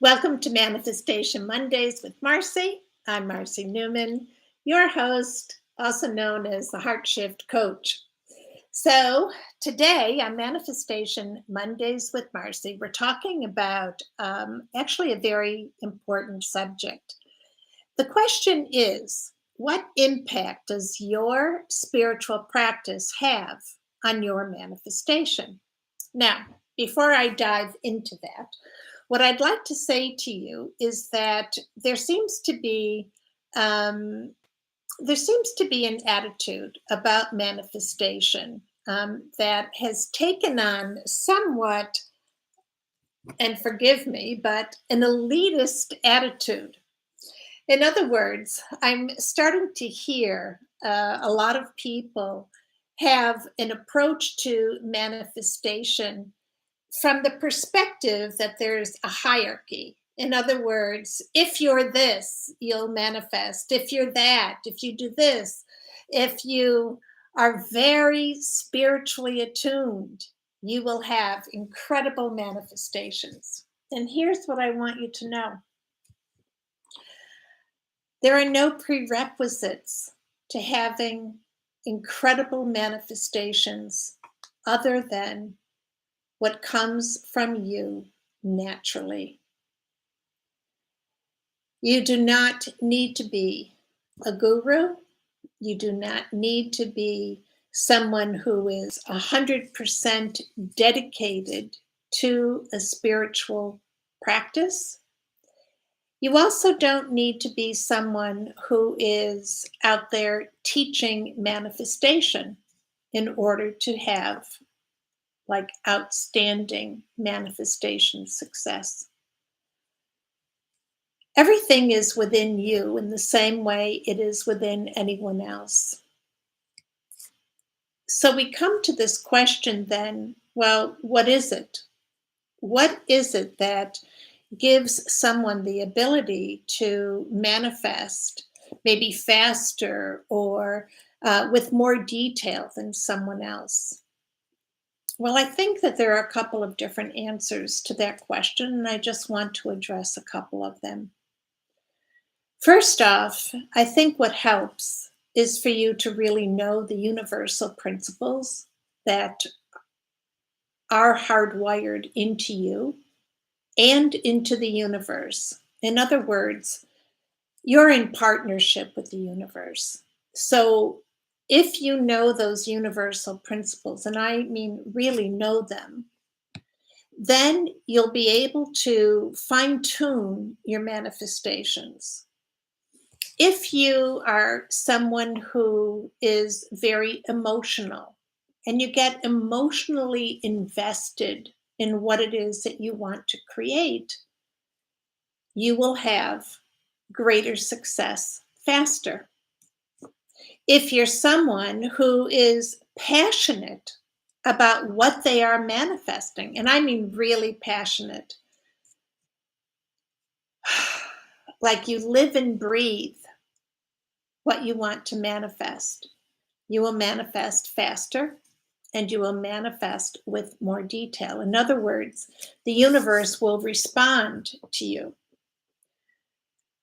Welcome to Manifestation Mondays with Marcy. I'm Marcy Newman, your host, also known as the Heart Shift Coach. So, today on Manifestation Mondays with Marcy, we're talking about actually a very important subject. The question is, what impact does your spiritual practice have on your manifestation? Now, before I dive into that, what I'd like to say to you is that um, there seems to be an attitude about manifestation that has taken on somewhat, and forgive me, but an elitist attitude. In other words, I'm starting to hear a lot of people have an approach to manifestation from the perspective that there's a hierarchy. In other words, if you're this, you'll manifest. If you're that, if you do this, if you are very spiritually attuned, you will have incredible manifestations. And here's what I want you to know: there are no prerequisites to having incredible manifestations other than what comes from you naturally. You do not need to be a guru. You do not need to be someone who is 100% dedicated to a spiritual practice. You also don't need to be someone who is out there teaching manifestation in order to have like outstanding manifestation success. Everything is within you in the same way it is within anyone else. So we come to this question then, well, what is it? What is it that gives someone the ability to manifest maybe faster or with more detail than someone else? Well, I think that there are a couple of different answers to that question, and I just want to address a couple of them. First off, I think what helps is for you to really know the universal principles that are hardwired into you and into the universe. In other words, you're in partnership with the universe. So if you know those universal principles, and I mean really know them, then you'll be able to fine tune your manifestations. If you are someone who is very emotional and you get emotionally invested in what it is that you want to create, you will have greater success faster. If you're someone who is passionate about what they are manifesting, and I mean really passionate, like you live and breathe what you want to manifest, you will manifest faster and you will manifest with more detail. In other words, the universe will respond to you.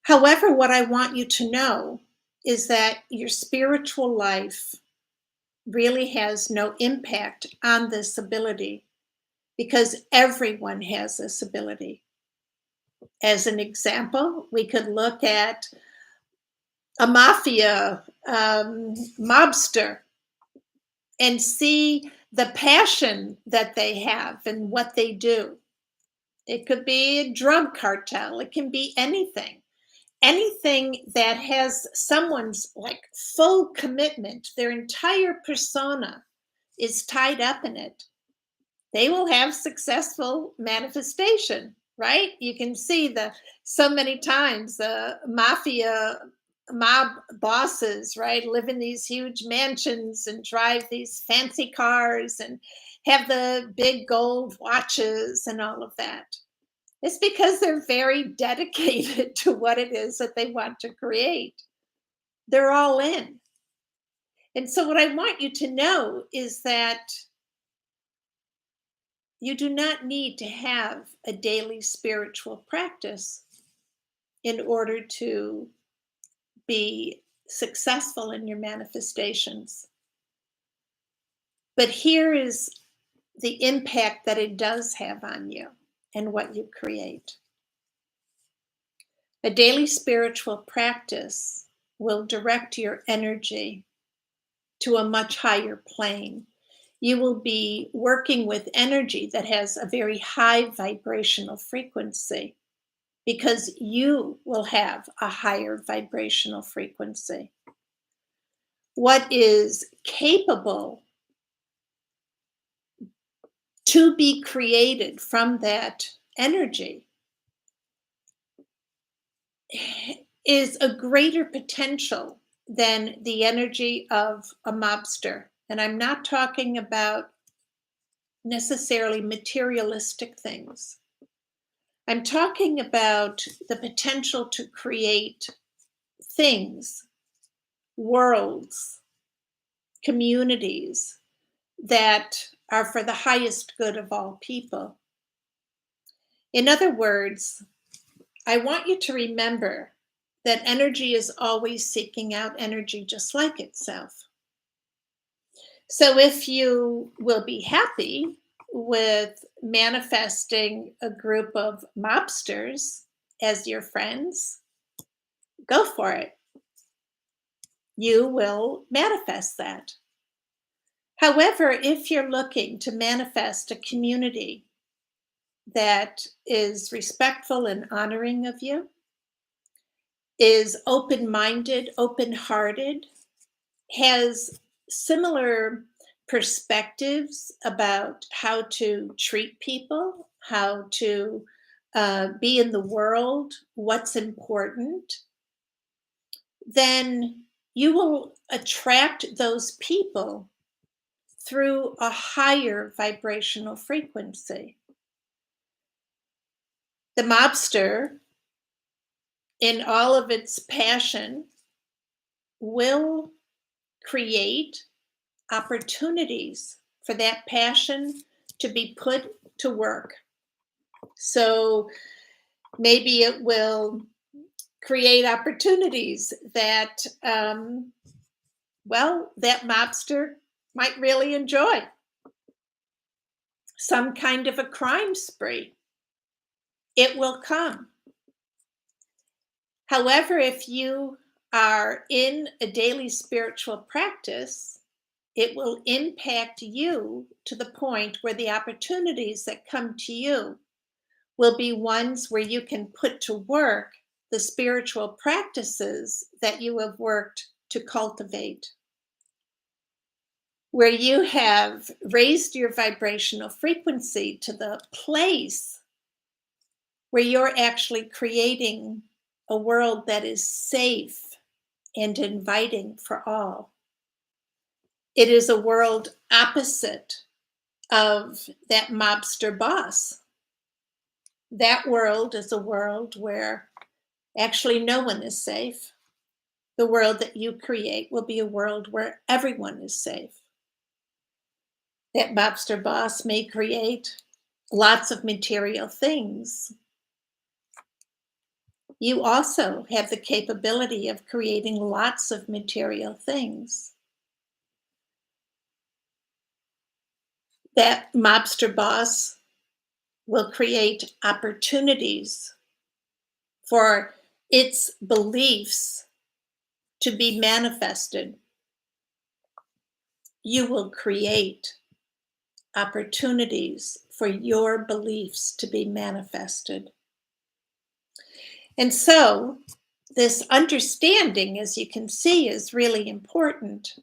However, what I want you to know is that your spiritual life really has no impact on this ability because everyone has this ability. As an example, we could look at a mafia mobster and see the passion that they have and what they do. It could be a drug cartel, it can be anything. Anything that has someone's like full commitment, their entire persona is tied up in it. They will have successful manifestation, right? You can see the so many times the mob bosses, right, live in these huge mansions and drive these fancy cars and have the big gold watches and all of that. It's because they're very dedicated to what it is that they want to create. They're all in. And so, what I want you to know is that You do not need to have a daily spiritual practice in order to be successful in your manifestations. But here is the impact that it does have on you and what you create. A daily spiritual practice will direct your energy to a much higher plane. You will be working with energy that has a very high vibrational frequency because you will have a higher vibrational frequency. What is capable to be created from that energy is a greater potential than the energy of a mobster. And I'm not talking about necessarily materialistic things. I'm talking about the potential to create things, worlds, communities that are for the highest good of all people. In other words, I want you to remember that energy is always seeking out energy just like itself. So if you will be happy with manifesting a group of mobsters as your friends, go for it. You will manifest that. However, if you're looking to manifest a community that is respectful and honoring of you, is open-minded, open-hearted, has similar perspectives about how to treat people, how to be in the world, what's important, then you will attract those people through a higher vibrational frequency. The mobster, in all of its passion, will create opportunities for that passion to be put to work. So maybe it will create opportunities that, that mobster might really enjoy. Some kind of a crime spree. It will come. However, if you are in a daily spiritual practice, it will impact you to the point where the opportunities that come to you will be ones where you can put to work the spiritual practices that you have worked to cultivate. Where you have raised your vibrational frequency to the place where you're actually creating a world that is safe and inviting for all. It is a world opposite of that mobster boss. That world is a world where actually no one is safe. The world that you create will be a world where everyone is safe. That mobster boss may create lots of material things. You also have the capability of creating lots of material things. That mobster boss will create opportunities for its beliefs to be manifested. You will create opportunities for your beliefs to be manifested. And so this understanding, as you can see, is really important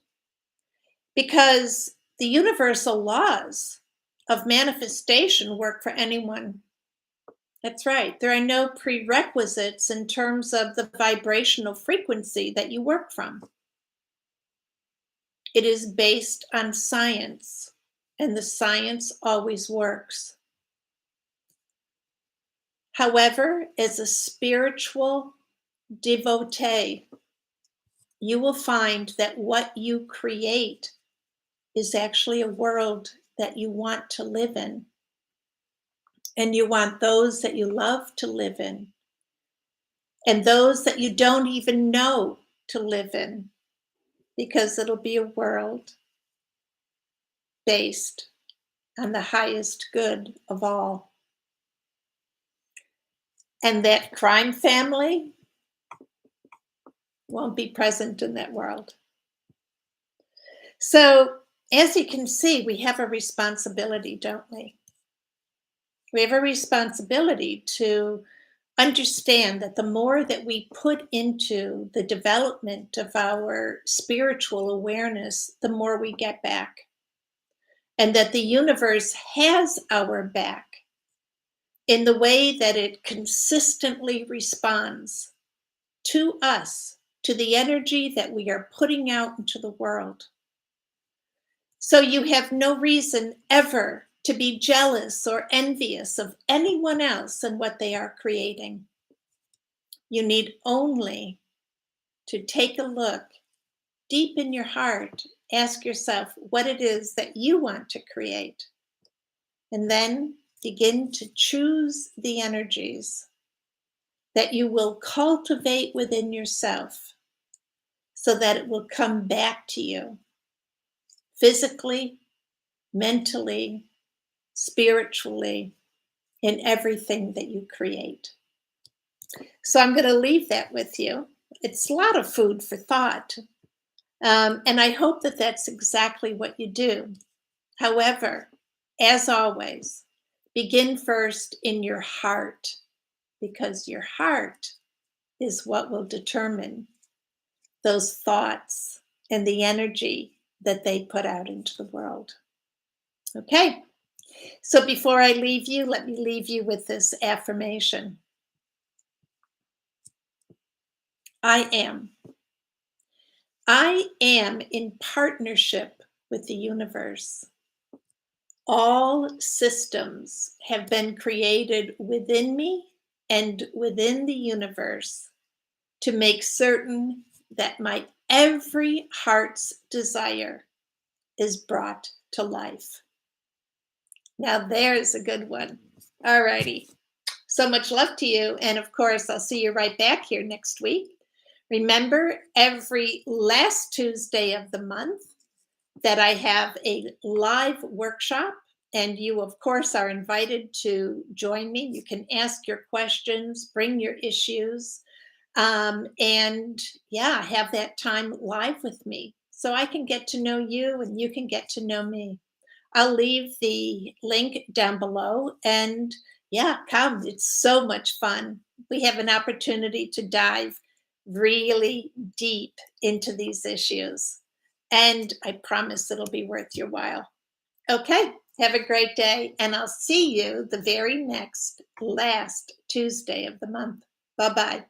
because the universal laws of manifestation work for anyone. That's right. There are no prerequisites in terms of the vibrational frequency that you work from. It is based on science, and the science always works. However, as a spiritual devotee, you will find that what you create is actually a world that you want to live in. And you want those that you love to live in, and those that you don't even know to live in, because it'll be a world based on the highest good of all. And that crime family won't be present in that world. So, as you can see, we have a responsibility, don't we? We have a responsibility to understand that the more that we put into the development of our spiritual awareness, the more we get back. And that the universe has our back in the way that it consistently responds to us, to the energy that we are putting out into the world. So you have no reason ever to be jealous or envious of anyone else and what they are creating. You need only to take a look deep in your heart, ask yourself what it is that you want to create, and then begin to choose the energies that you will cultivate within yourself so that it will come back to you physically, mentally, spiritually, in everything that you create. So I'm going to leave that with you. It's a lot of food for thought. And I hope that that's exactly what you do. However, as always, begin first in your heart, because your heart is what will determine those thoughts and the energy that they put out into the world. Okay, so before I leave you, let me leave you with this affirmation. I am. I am in partnership with the universe. All systems have been created within me and within the universe to make certain that my every heart's desire is brought to life. Now there's a good one. All righty. So much love to you. And of course, I'll see you right back here next week. Remember, every last Tuesday of the month that I have a live workshop, and you, of course, are invited to join me. You can ask your questions, bring your issues, and yeah, have that time live with me so I can get to know you and you can get to know me. I'll leave the link down below, and yeah, come. It's so much fun. We have an opportunity to dive really deep into these issues, and I promise it'll be worth your while. Okay, have a great day, and I'll see you the very next last Tuesday of the month. Bye-bye.